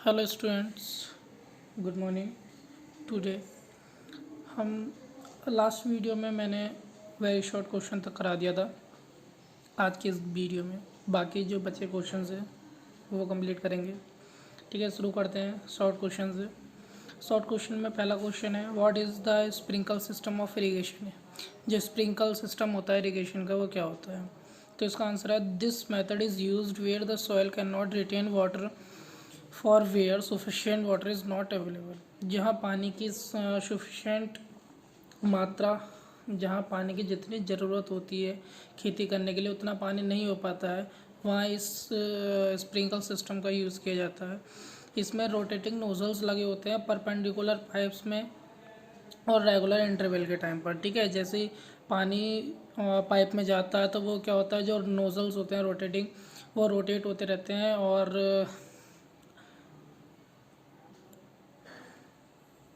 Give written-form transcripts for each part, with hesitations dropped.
Hello students, good morning. Today हम last video में मैंने वेरी शॉर्ट क्वेश्चन तक करा दिया था। आज के इस वीडियो में बाकी जो बचे क्वेश्चंस हैं वो कंप्लीट करेंगे। ठीक है, शुरू करते हैं शॉर्ट क्वेश्चन से। शॉर्ट क्वेश्चन में पहला क्वेश्चन है, what is the sprinkle system of irrigation. जो स्प्रिंकल सिस्टम होता है इरीगेशन का वो क्या होता है? तो इसका आंसर है, this method is used where the soil can not retain water for where sufficient water is not available. जहाँ पानी की सफिशिएंट मात्रा, जहाँ पानी की जितनी ज़रूरत होती है खेती करने के लिए उतना पानी नहीं हो पाता है, वहाँ इस स्प्रिंकल सिस्टम का यूज़ किया जाता है। इसमें रोटेटिंग नोजल्स लगे होते हैं परपेंडिकुलर पाइप्स में और रेगुलर इंटरवल के टाइम पर। ठीक है, जैसे ही पानी पाइप में जाता है तो वो क्या होता है, जो नोजल्स होते हैं रोटेटिंग, वो रोटेट होते रहते हैं और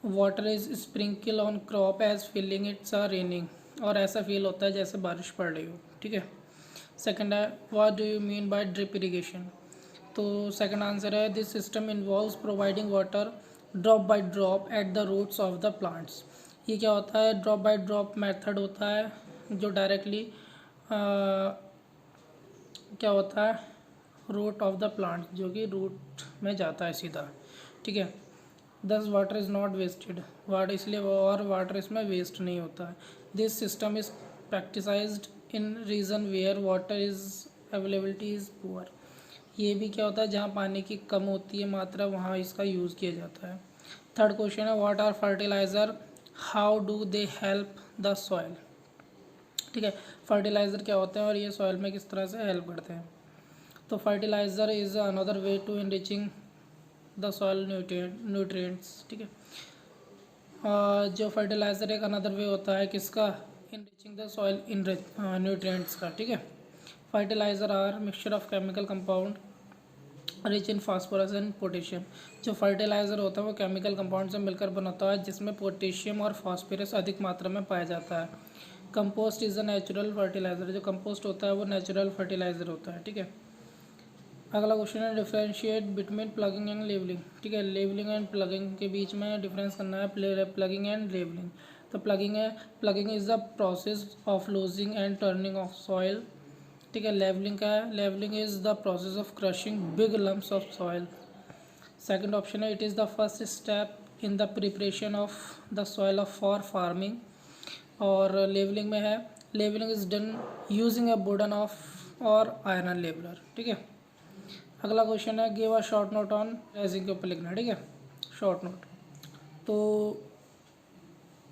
water is sprinkle on crop as feeling it's are raining, और ऐसा फील होता है जैसे बारिश पड़ रही हो। ठीक है। सेकंड है, what do you mean by drip irrigation. तो सेकंड आंसर है, this system involves providing water drop by drop at the roots of the plants. ये क्या होता है, ड्रॉप बाय ड्रॉप मेथड होता है जो डायरेक्टली क्या होता है, रूट ऑफ द प्लांट, जो कि रूट में जाता है सीधा। ठीक है। Thus water is not wasted, water इसलिए और वाटर इसमें वेस्ट नहीं होता है। This system is practised in region where water is availability is poor. ये भी क्या होता है, जहाँ पानी की कम होती है मात्रा वहाँ इसका यूज़ किया जाता है। थर्ड क्वेश्चन है, what are fertiliser, how do they help the soil. ठीक है, फर्टिलाइज़र क्या होते हैं और ये सॉइल में किस तरह से हेल्प करते हैं। तो fertiliser is another way to enriching the soil nutrients. ठीक है, जो फर्टिलाइज़र एक अनदर वे होता है किसका, enriching the soil in nutrients का। ठीक है, fertiliser are mixture of chemical compound rich in phosphorus and potassium. जो फर्टिलाइज़र होता है वो केमिकल कंपाउंड से मिलकर बनता है जिसमें पोटेशियम और फास्फोरस अधिक मात्रा में पाया जाता है। Compost is a natural fertiliser, जो कंपोस्ट होता है वो नेचुरल फर्टिलाइज़र होता है। ठीक है। अगला क्वेश्चन है, differentiate between ploughing and levelling. ठीक है, लेवलिंग एंड प्लगिंग के बीच में डिफरेंस करना है, प्लगिंग एंड लेवलिंग। तो प्लगिंग है, ploughing is the process of loosening and turning of soil. ठीक है, लेवलिंग का है, levelling is the process of crushing big lumps of soil. Second option है, it is the first step in the preparation of the soil of for farming. और levelling में है, levelling is done using a wooden of और iron leveller. ठीक है। अगला question है, give a short note on threshing के ऊपर लिखना है। ठीक है, शॉर्ट नोट। तो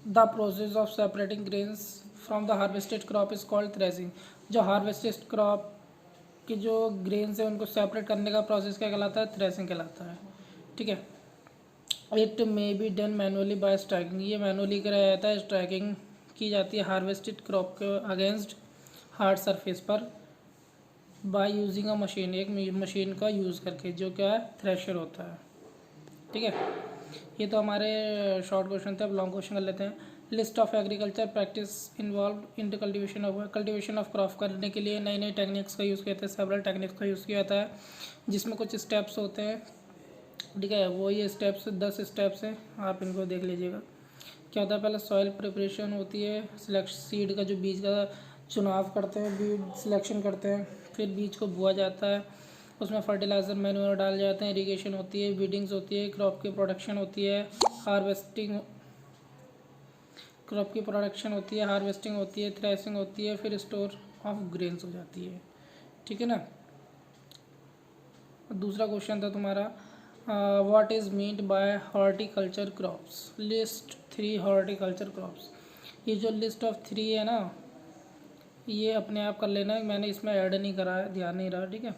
the process of separating grains from the harvested crop is called threshing. जो हार्वेस्टेड क्रॉप के जो ग्रेन्स हैं उनको सेपरेट करने का प्रोसेस क्या कहलाता है, थ्रेसिंग कहलाता है। ठीक है। It may be done manually bye striking, ये मैनुअली कराया जाता है, स्ट्राइकिंग की जाती है हार्वेस्टेड क्रॉप के अगेंस्ट हार्ड सरफेस पर बाय यूजिंग अ मशीन, एक मशीन का यूज़ करके, जो क्या है, थ्रेशर होता है। ठीक है, ये तो हमारे शॉर्ट क्वेश्चन थे। अब लॉन्ग क्वेश्चन कर लेते हैं। List of agriculture practice involve in cultivation of crop करने के लिए नई नई टेक्निक्स का यूज़ किया जाता है, सेवरल टेक्निक्स का यूज़ किया जाता है जिसमें कुछ स्टेप्स होते हैं। ठीक है, वो ये स्टेप्स 10 स्टेप्स हैं, आप इनको देख लीजिएगा। क्या होता है, पहले सॉइल प्रिपरेशन होती है, सीड का जो बीज का चुनाव करते हैं, बीज सिलेक्शन करते हैं, फिर बीज को बोआ जाता है, उसमें फर्टिलाइज़र मैन्योर डाल जाते हैं, इरिगेशन होती है, बीडिंग्स होती है, क्रॉप की प्रोडक्शन होती है, हार्वेस्टिंग, क्रॉप की प्रोडक्शन होती है, हार्वेस्टिंग होती है, थ्रेसिंग होती है, फिर स्टोर ऑफ ग्रेन्स हो जाती है। ठीक है ना। दूसरा क्वेश्चन था तुम्हारा, what is meant by horticulture crops, list 3 horticulture crops. ये जो लिस्ट ऑफ 3 है ना, ये अपने आप कर लेना है, मैंने इसमें ऐड नहीं करा है, ध्यान नहीं रहा। ठीक है,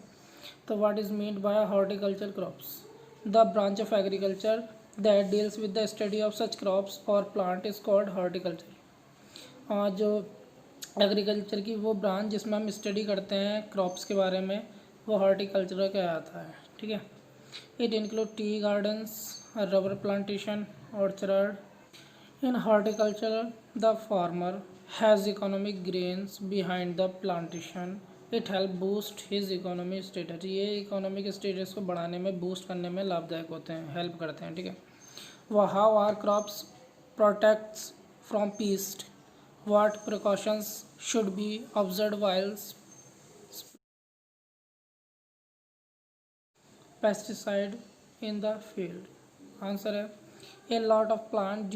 तो what is meant by horticulture crops, the branch of agriculture that deals with the study of such crops और प्लांट इज कॉल्ड हॉर्टिकल्चर। और जो एग्रीकल्चर की वो ब्रांच जिसमें हम स्टडी करते हैं क्रॉप्स के बारे में, वो हॉर्टिकल्चर का आता है। ठीक है, it include tea gardens, rubber plantation, orchard. In horticulture, the farmer has economic gains behind the plantation it help boost his economy status, ये इकोनॉमिक स्टेटस को बढ़ाने में, बूस्ट करने में लाभदायक होते हैं, हेल्प करते हैं, ठीक है। वह how are crops protects from pest, what precautions should be observe while pesticide in the field. Answer है a lot of plant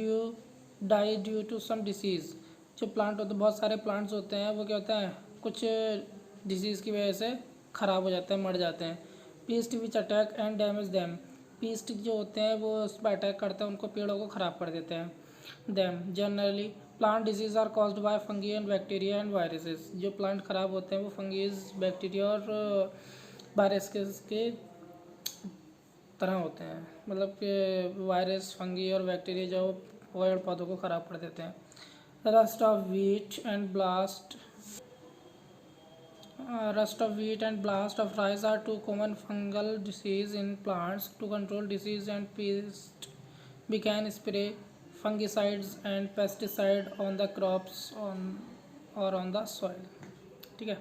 die due to some disease. जो प्लांट होते हैं, बहुत सारे प्लांट्स होते हैं, वो क्या होता है, कुछ डिसीज़ की वजह से ख़राब हो जाते हैं, मर जाते हैं। Pest which attack and damage them, pest जो होते हैं वो उस पर अटैक करते हैं, उनको पेड़ों को ख़राब कर देते हैं। Them generally plant disease are caused by fungi and bacteria and viruses, जो प्लांट ख़राब होते हैं वो फंगीज, बैक्टीरिया और वायरस के तरह होते हैं, मतलब कि वायरस, फंगी और बैक्टीरिया जो पेड़ पौधों को ख़राब कर देते हैं। Rust of wheat and blast rust of wheat and blast of rice are two common fungal disease in plants. To control disease and pest, we can spray fungicides and pesticide on the crops on the soil, ठीक है।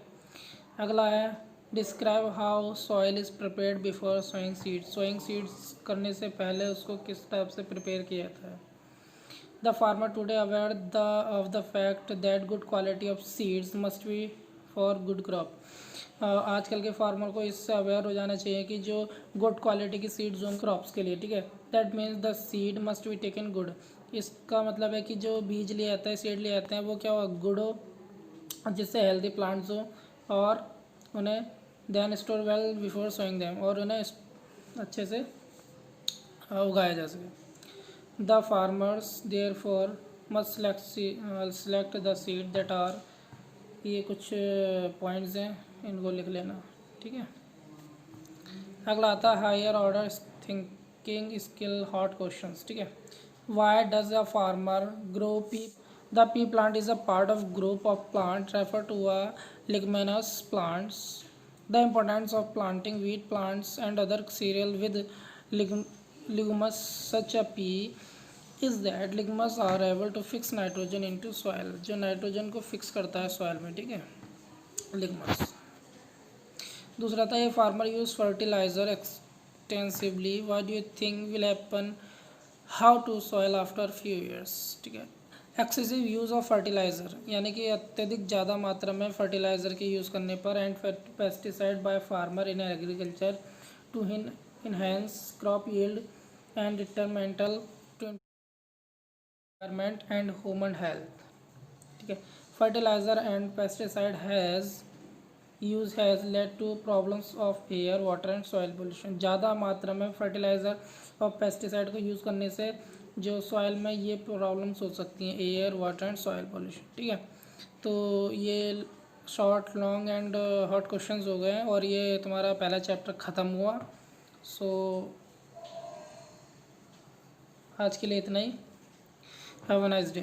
अगला है describe how soil is prepared before sowing seeds, sowing seeds करने से पहले उसको किस type से प्रिपेयर किया जाता है। The farmer today aware of the fact that good quality of seeds must be for good crop, आजकल के फार्मर को इससे अवेयर हो जाना चाहिए कि जो गुड क्वालिटी की सीड्स हों क्रॉप्स के लिए, ठीक है। That means the seed must be taken good, इसका मतलब है कि जो बीज लिए जाता है, सीड लिए जाते हैं, वो क्या हो, गुड हो, जिससे हेल्दी प्लांट्स हो, और उन्हें then store well before sowing them, और उन्हें अच्छे से उगाया जा सके। The farmers therefore must select the seed that are, ये कुछ पॉइंट्स हैं, इनको लिख लेना, ठीक है। अगला आता है higher order thinking skill HOT questions, ठीक है। Why does a farmer grow pea, the pea plant is a part of group of plant refer to a leguminous plants, the importance of planting wheat plants and other cereal with legumes such a pea is that legumes are able to fix nitrogen into soil, जो nitrogen को fix करता है soil में, ठीक है, लिग्मस। दूसरा था ये farmer use fertiliser extensively, what do you think will happen how to soil after few years, ठीक है। एक्सेसिव यूज़ ऑफ फर्टिलाइज़र, यानी कि अत्यधिक ज़्यादा मात्रा में फर्टिलाइज़र के यूज़ करने पर, and pesticide by farmer in agriculture to enhance crop yield and detrimental to environment and human health, ठीक है। Fertiliser and pesticide use has led to problems of air water and soil pollution, ज़्यादा मात्रा में fertiliser और pesticide को use करने से जो सॉइल में ये प्रॉब्लम्स हो सकती हैं, air water and soil pollution, ठीक है। तो ये short long and hot questions हो गए हैं, और ये तुम्हारा पहला चैप्टर ख़त्म हुआ। सो आज के लिए इतना ही। Have a nice day.